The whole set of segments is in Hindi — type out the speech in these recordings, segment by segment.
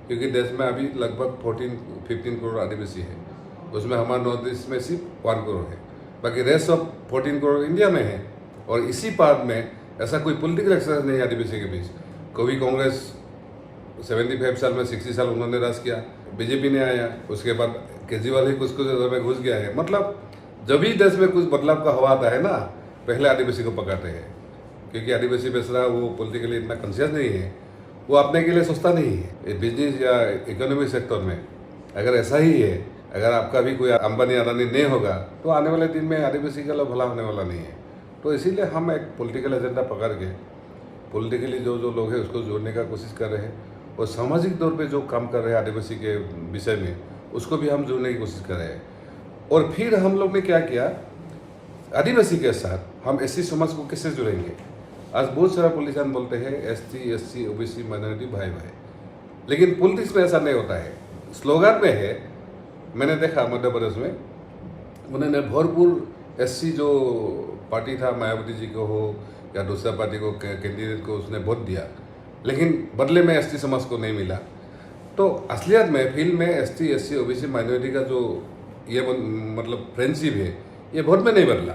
क्योंकि देश में अभी लगभग 14-15 करोड़ आदिवासी है। उसमें हमारे नॉर्थ ईस्ट में सिर्फ 1 करोड़ है, बाकी रेस्ट ऑफ 14 करोड़ इंडिया में है। और इसी पार्ट में ऐसा कोई पॉलिटिकल एक्सरसाइज नहीं है आदिवासी के बीच। कभी कांग्रेस 75 साल में 60 साल उन्होंने राज किया, बीजेपी ने आया, उसके बाद केजरीवाल ही कुछ में घुस गया है। मतलब जब भी देश में कुछ बदलाव का हवा आता है ना, पहले आदिवासी को पकड़ते हैं, क्योंकि आदिवासी बेचारा वो पॉलिटिकली इतना कॉन्शियस नहीं है, वो अपने के लिए सोचता नहीं है। बिजनेस या इकोनॉमिक सेक्टर में अगर ऐसा ही है, अगर आपका भी कोई अंबानी अडानी नहीं होगा तो आने वाले दिन में आदिवासी का भला होने वाला नहीं है। तो इसीलिए हम एक पॉलिटिकल एजेंडा पकड़ के पॉलिटिकली जो लोग हैं उसको जोड़ने का कोशिश कर रहे हैं, और सामाजिक तौर पे जो काम कर रहे हैं आदिवासी के विषय में उसको भी हम जोड़ने की कोशिश कर रहे हैं। और फिर हम लोग ने क्या किया, आदिवासी के साथ हम एससी समाज को कैसे जोड़ेंगे। आज बहुत सारा पॉलिटिशियन बोलते हैं एसटी, एससी, ओबीसी, माइनॉरिटी भाई भाई, लेकिन पॉलिटिक्स में ऐसा नहीं होता है। स्लोगन में है, मैंने देखा मध्य प्रदेश में उन्होंने भरपूर एससी जो पार्टी था, मायावती जी को हो या दूसरा पार्टी को कैंडिडेट को उसने वोट दिया, लेकिन बदले में एसटी समाज को नहीं मिला। तो असलियत में फील्ड में एसटी, एससी, ओबीसी, माइनॉरिटी का जो ये मतलब फ्रेंडशिप है, ये वोट में नहीं बदला।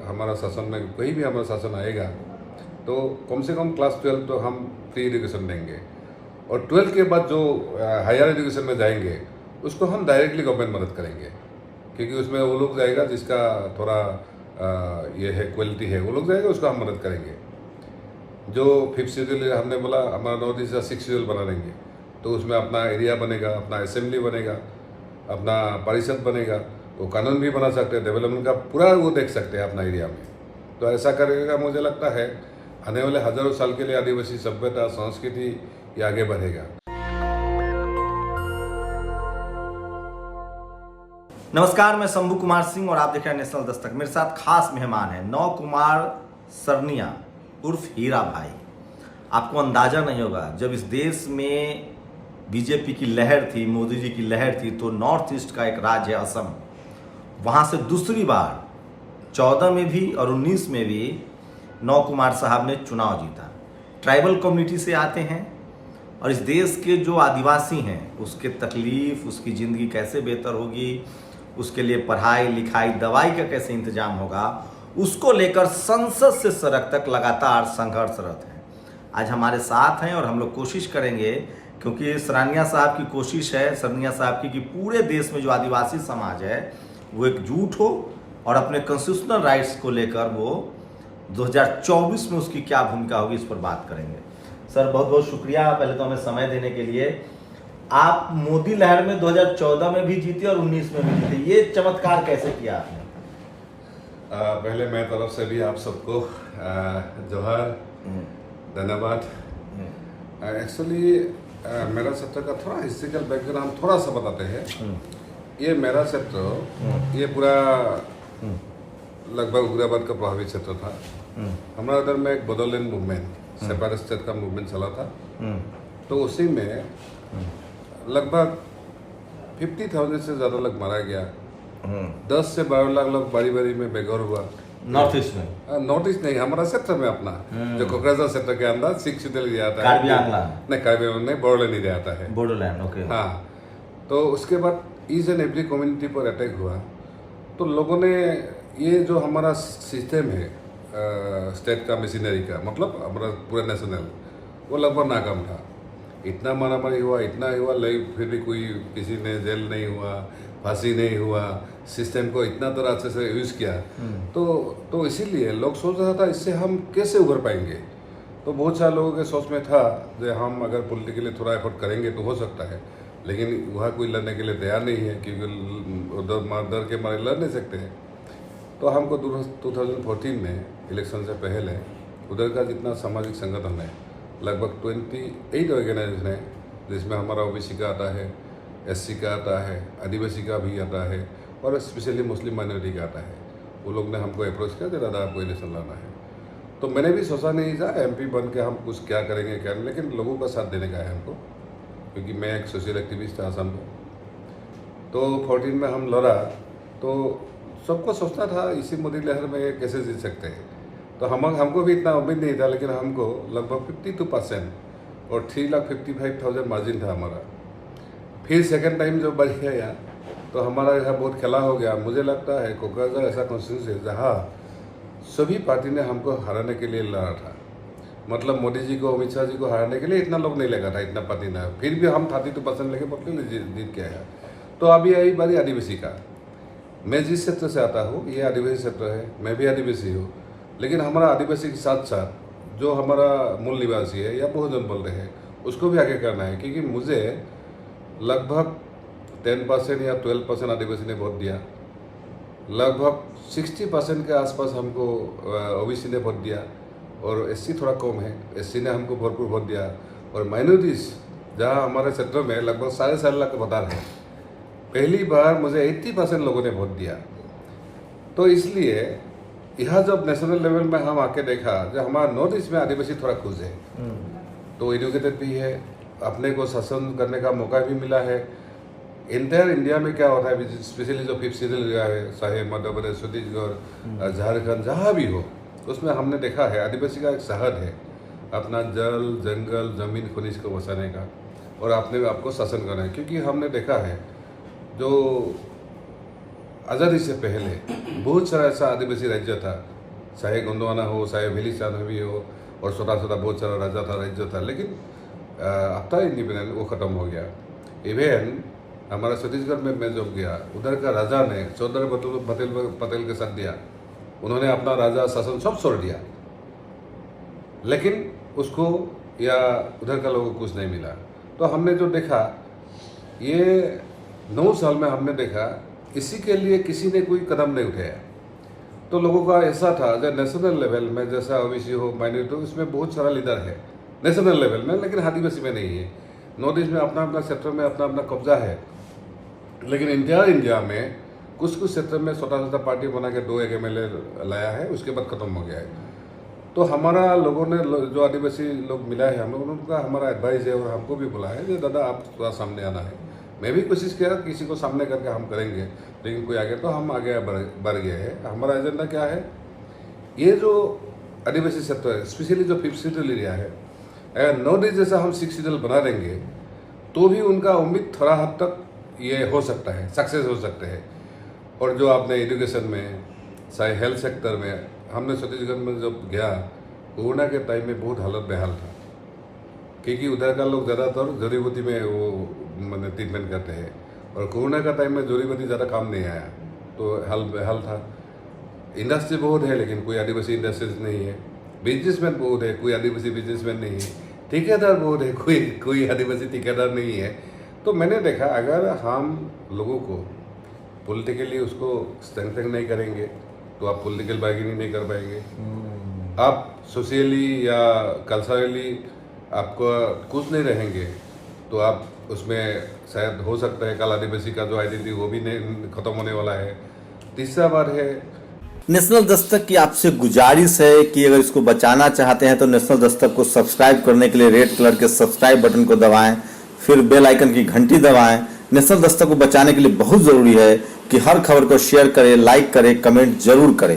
हमारा शासन में कोई भी हमारा शासन आएगा तो कम से कम क्लास 12 तो हम फ्री एजुकेशन देंगे, और 12 के बाद जो हायर एजुकेशन में जाएंगे उसको हम डायरेक्टली गवर्नमेंट मदद करेंगे, क्योंकि उसमें वो लोग जाएगा जिसका थोड़ा ये है क्वालिटी है, वो लोग जाएगा, उसको हम मदद करेंगे। जो 5th शेड्यूल हमने बोला हमारा नॉर्थ ईस्ट का 6th शेड्यूल बना देंगे, तो उसमें अपना एरिया बनेगा, अपना असेंबली बनेगा, अपना परिषद बनेगा, वो कानून भी बना सकते हैं, डेवलपमेंट का पूरा वो देख सकते हैं अपना एरिया में। तो ऐसा करेगा, मुझे लगता है आने वाले हजारों साल के लिए आदिवासी सभ्यता, संस्कृति ये आगे बढ़ेगा। नमस्कार, मैं शंभू कुमार सिंह और आप देख रहे हैं नेशनल दस्तक। मेरे साथ खास मेहमान है नौ कुमार सरनिया उर्फ हीरा भाई। आपको अंदाजा नहीं होगा, जब इस देश में बीजेपी की लहर थी, मोदी जी की लहर थी, तो नॉर्थ ईस्ट का एक राज्य है असम, वहाँ से दूसरी बार 14 में भी और 19 में भी नौ कुमार साहब ने चुनाव जीता। ट्राइबल कम्युनिटी से आते हैं और इस देश के जो आदिवासी हैं उसके तकलीफ, उसकी ज़िंदगी कैसे बेहतर होगी, उसके लिए पढ़ाई लिखाई दवाई का कैसे इंतजाम होगा, उसको लेकर संसद से सड़क तक लगातार संघर्षरत हैं। आज हमारे साथ हैं और हम लोग कोशिश करेंगे, क्योंकि सरनिया साहब की कोशिश है, सरनिया साहब की, कि पूरे देश में जो आदिवासी समाज है वो एकजुट हो और अपने कॉन्स्टिट्यूशनल राइट्स को लेकर वो 2024 में उसकी क्या भूमिका होगी, इस पर बात करेंगे। सर बहुत बहुत शुक्रिया पहले तो हमें समय देने के लिए। आप मोदी लहर में 2014 में भी जीते और 19 में भी जीते, ये चमत्कार कैसे किया आपने? पहले मैं तरफ से भी आप सबको जोहार, धन्यवाद। एक्चुअली मेरा क्षेत्र का थोड़ा हिस्ट्रिकल बैकग्राउंड हम थोड़ा सा बताते हैं। ये मेरा क्षेत्र ये पूरा लगभग उग्रवाद का प्रभावित क्षेत्र था। हमारा उधर में एक बोडोलैंड मूवमेंट, सेपरेट स्टेट का मूवमेंट चला था। तो उसी में लगभग 50,000 से ज़्यादा लोग मारा गया। 10 से 12 लाख लोग बारी बारी में बेघर हुआ। नॉर्थ ईस्ट में? नॉर्थ ईस्ट नहीं, हमारा क्षेत्र में अपना जो कोकराझार क्षेत्र के अंदर 6 शेड्यूल दिया था। कार्बी आंगलांग नहीं, कार्बी आंगलांग नहीं, बोडोलैंड दिया जाता है। बोडोलैंड, ओके। हाँ, तो उसके बाद ईच एंड एवरी कम्युनिटी पर अटैक हुआ। तो लोगों ने ये जो हमारा सिस्टम है स्टेट का मशीनरी का, मतलब हमारा पूरा नेशनल, वो लगभग नाकाम था। इतना मारामारी हुआ, इतना हुआ, लेकिन फिर भी कोई किसी ने जेल नहीं हुआ, फांसी नहीं हुआ, सिस्टम को इतना तरह अच्छे से यूज़ किया। तो इसीलिए लोग सोच रहा था इससे हम कैसे उभर पाएंगे। तो बहुत सारे लोगों के सोच में था कि हम अगर पॉलिटिकली थोड़ा एफर्ट करेंगे तो हो सकता है, लेकिन वहाँ कोई लड़ने के लिए तैयार नहीं है, क्योंकि डर के मारे लड़ नहीं सकते हैं। तो हमको 2014 में इलेक्शन से पहले उधर का जितना सामाजिक संगठन है, लगभग 28 ऑर्गेनाइजेशन है, जिसमें हमारा ओबीसी का आता है, एससी का आता है, आदिवासी का भी आता है, और स्पेशली मुस्लिम माइनॉरिटी का आता है। वो लोग ने हमको अप्रोच किया कि दादा आपको इलेक्शन लड़ना है। तो मैंने भी सोचा नहीं था एमपी बन के हम कुछ क्या करेंगे क्या नहीं, लेकिन लोगों का साथ देने का है हमको, क्योंकि मैं एक सोशल एक्टिविस्ट था असम में। तो 14 में हम लड़ा, तो सबको सोचता था इसी मोदी लहर में कैसे जीत सकते हैं। तो हमको भी इतना उम्मीद नहीं था, लेकिन हमको लगभग 52% और 3,55,000 मार्जिन था हमारा। फिर सेकंड टाइम जब बढ़ गया तो हमारा यहाँ बहुत खेला हो गया। मुझे लगता है कोकराझार ऐसा कॉन्स्टिट्यूंसी है जहाँ सभी पार्टी ने हमको हराने के लिए लड़ा था। मतलब मोदी जी को, अमित शाह जी को हराने के लिए इतना लोग नहीं लगा था, इतना पार्टी ना, फिर भी हम 32% लेके पटले जीत के आया। तो अभी आई बारी आदिवासी का। मैं जिस क्षेत्र से आता हूँ ये आदिवासी क्षेत्र है, मैं भी आदिवासी हूँ, लेकिन हमारा आदिवासी के साथ साथ जो हमारा मूल निवासी है या बहुजन बोल रहे हैं उसको भी आगे करना है, क्योंकि मुझे लगभग 10% या 12% आदिवासी ने वोट दिया, लगभग 60% के आसपास हमको ओबीसी ने वोट दिया, और एससी थोड़ा कम है, एससी ने हमको भरपूर वोट दिया, और माइनॉरिटीज़ जहाँ हमारे क्षेत्र में लगभग 4.5 लाख वोटर है, पहली बार मुझे 80% लोगों ने वोट दिया। तो इसलिए यह जब नेशनल लेवल में हम आके देखा जब हमारा नॉर्थ ईस्ट में आदिवासी थोड़ा खुश है, तो एजुकेटेड भी है, अपने को शासन करने का मौका भी मिला है। इंटायर इंडिया में क्या होता है, स्पेशली जो 5th शेड्यूल एरिया है, चाहे मध्य प्रदेश, छत्तीसगढ़, झारखंड, जहाँ भी हो, उसमें हमने देखा है आदिवासी का एक साहस है अपना जल, जंगल, जमीन, खनिज को बचाने का और अपने आपको शासन करना है। क्योंकि हमने देखा है जो आज़ादी से पहले बहुत सारा ऐसा आदिवासी राज्य था, चाहे गोंडवाना हो, चाहे वेलिस्तान भी हो, और छोटा छोटा बहुत सारा राजा था, राज्य था, लेकिन आफ्टर इंडिपेंडेंस वो ख़त्म हो गया। इवन हमारा छत्तीसगढ़ में मैं जब गया, उधर का राजा ने चौधरी पटेल के साथ दिया, उन्होंने अपना राजा शासन सब छोड़ दिया, लेकिन उसको या उधर का लोगों को कुछ नहीं मिला। तो हमने जो देखा ये 9 साल में हमने देखा इसी के लिए किसी ने कोई कदम नहीं उठाया। तो लोगों का ऐसा था जब नेशनल लेवल में जैसा ओबीसी हो, माइनॉरिटी हो, इसमें बहुत सारा लीडर है नेशनल लेवल में, लेकिन आदिवासी में नहीं है। नॉर्थ ईस्ट में अपना अपना क्षेत्र में अपना अपना कब्जा है, लेकिन इंटायर इंडिया में कुछ कुछ क्षेत्र में छोटा छोटा पार्टी बना के 2 MLA लाया है, उसके बाद खत्म हो गया है। तो हमारा लोगों ने जो आदिवासी लोग मिला है हम लोग, उनका हमारा एडवाइस है और हमको भी बुलाया है कि दादा आप थोड़ा सामने आना है। मैं भी कोशिश किया किसी को सामने करके हम करेंगे, लेकिन कोई आगे, तो हम आगे बढ़ गए हैं। हमारा एजेंडा क्या है, ये जो आदिवासी क्षेत्र है, स्पेशली जो 5th शेड्यूल एरिया है, अगर नॉर्थ ईस्ट जैसा हम 6th शेड्यूल बना देंगे तो भी उनका उम्मीद थोड़ा हद तक ये हो सकता है, सक्सेस हो सकते हैं। और जो आपने एजुकेशन में, चाहे हेल्थ सेक्टर में, हमने छत्तीसगढ़ में जब गया कोरोना के टाइम में बहुत हालत बेहाल था, क्योंकि उधर का लोग ज़्यादातर जड़ी बूटी में वो मैंने ट्रीटमेंट करते हैं, और कोरोना का टाइम में जड़ी बूटी ज़्यादा काम नहीं आया, तो हाल बेहाल था। इंडस्ट्री बहुत है लेकिन कोई आदिवासी इंडस्ट्रीज नहीं है, बिजनेसमैन बहुत है, कोई आदिवासी बिजनेसमैन नहीं है, ठेकेदार बहुत है, कोई आदिवासी ठेकेदार नहीं है। तो मैंने देखा अगर हम लोगों को पॉलिटिकली उसको स्ट्रेंथन नहीं करेंगे तो आप पॉलिटिकल बार्गेनिंग नहीं कर पाएंगे, आप सोशली या कल्चरली आपको कुछ नहीं रहेंगे, तो आप उसमें शायद हो सकता है कल आदिवासी का जो आइडेंटिटी वो भी नहीं खत्म होने वाला है। तीसरा बात है नेशनल दस्तक की आपसे गुजारिश है कि अगर इसको बचाना चाहते हैं तो नेशनल दस्तक को सब्सक्राइब करने के लिए रेड कलर के सब्सक्राइब बटन को दबाएं, फिर बेल आइकन की घंटी दबाएं। नेशनल दस्तक को बचाने के लिए बहुत जरूरी है कि हर खबर को शेयर करें, लाइक करें, कमेंट जरूर करें।